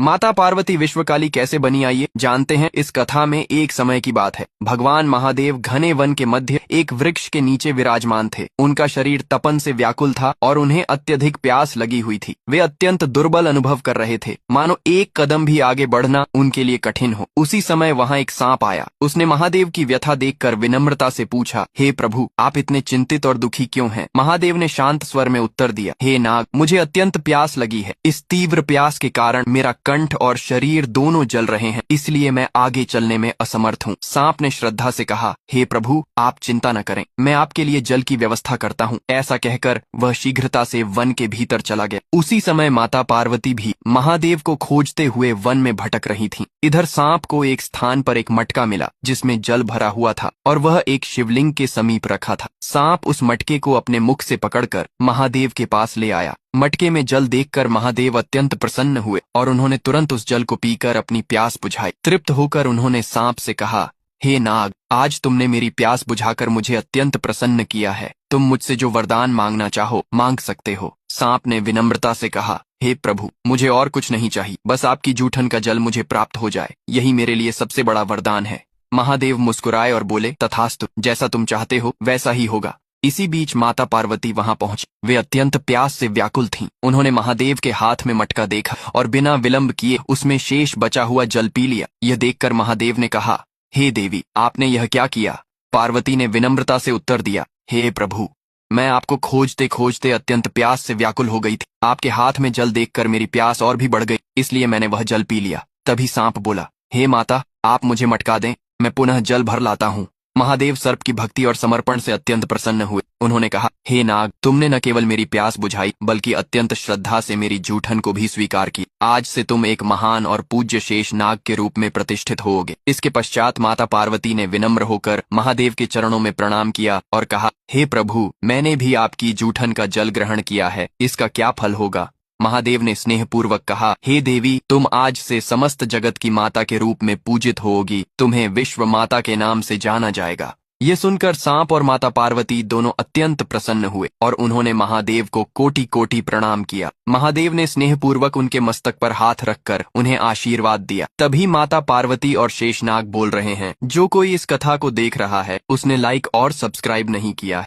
माता पार्वती विश्वकाली कैसे बनी, आइए जानते हैं। इस कथा में एक समय की बात है। भगवान महादेव घने वन के मध्य एक वृक्ष के नीचे विराजमान थे। उनका शरीर तपन से व्याकुल था और उन्हें अत्यधिक प्यास लगी हुई थी। वे अत्यंत दुर्बल अनुभव कर रहे थे, मानो एक कदम भी आगे बढ़ना उनके लिए कठिन हो। उसी समय वहां एक सांप आया। उसने महादेव की व्यथा देखकर विनम्रता से पूछा, हे प्रभु, आप इतने चिंतित और दुखी क्यों हैं? महादेव ने शांत स्वर में उत्तर दिया, हे नाग, मुझे अत्यंत प्यास लगी है। इस तीव्र प्यास के कारण मेरा कंठ और शरीर दोनों जल रहे हैं, इसलिए मैं आगे चलने में असमर्थ हूँ। सांप ने श्रद्धा से कहा, हे प्रभु, आप चिंता न करें, मैं आपके लिए जल की व्यवस्था करता हूँ। ऐसा कहकर वह शीघ्रता से वन के भीतर चला गया। उसी समय माता पार्वती भी महादेव को खोजते हुए वन में भटक रही थीं। इधर सांप को एक स्थान पर एक मटका मिला जिसमें जल भरा हुआ था और वह एक शिवलिंग के समीप रखा था। सांप उस मटके को अपने मुख से पकड़कर महादेव के पास ले आया। मटके में जल देखकर महादेव अत्यंत प्रसन्न हुए और उन्होंने तुरंत उस जल को पीकर अपनी प्यास बुझाई। तृप्त होकर उन्होंने सांप से कहा, हे नाग, आज तुमने मेरी प्यास बुझाकर मुझे अत्यंत प्रसन्न किया है। तुम मुझसे जो वरदान मांगना चाहो मांग सकते हो। सांप ने विनम्रता से कहा, हे प्रभु, मुझे और कुछ नहीं चाहिए, बस आपकी जूठन का जल मुझे प्राप्त हो जाए, यही मेरे लिए सबसे बड़ा वरदान है। महादेव मुस्कुराए और बोले, तथास्तु, जैसा तुम चाहते हो वैसा ही होगा। इसी बीच माता पार्वती वहां पहुंची। वे अत्यंत प्यास से व्याकुल थीं। उन्होंने महादेव के हाथ में मटका देखा और बिना विलंब किए उसमें शेष बचा हुआ जल पी लिया। यह देखकर महादेव ने कहा, हे देवी, आपने यह क्या किया? पार्वती ने विनम्रता से उत्तर दिया, हे प्रभु, मैं आपको खोजते खोजते अत्यंत प्यास से व्याकुल हो गई थी। आपके हाथ में जल देखकर मेरी प्यास और भी बढ़ गई, इसलिए मैंने वह जल पी लिया। तभी सांप बोला, हे माता, आप मुझे मटका दें, मैं पुनः जल भर लाता हूँ। महादेव सर्प की भक्ति और समर्पण से अत्यंत प्रसन्न हुए। उन्होंने कहा, हे नाग, तुमने न केवल मेरी प्यास बुझाई बल्कि अत्यंत श्रद्धा से मेरी जूठन को भी स्वीकार की। आज से तुम एक महान और पूज्य शेष नाग के रूप में प्रतिष्ठित होोगे। इसके पश्चात माता पार्वती ने विनम्र होकर महादेव के चरणों में प्रणाम किया और कहा, हे प्रभु, मैंने भी आपकी जूठन का जल ग्रहण किया है, इसका क्या फल होगा? महादेव ने स्नेहपूर्वक कहा, हे देवी, तुम आज से समस्त जगत की माता के रूप में पूजित होगी। तुम्हें विश्व माता के नाम से जाना जाएगा। ये सुनकर सांप और माता पार्वती दोनों अत्यंत प्रसन्न हुए और उन्होंने महादेव को कोटि कोटि प्रणाम किया। महादेव ने स्नेहपूर्वक उनके मस्तक पर हाथ रखकर उन्हें आशीर्वाद दिया। तभी माता पार्वती और शेषनाग बोल रहे हैं, जो कोई इस कथा को देख रहा है उसने लाइक और सब्सक्राइब नहीं किया।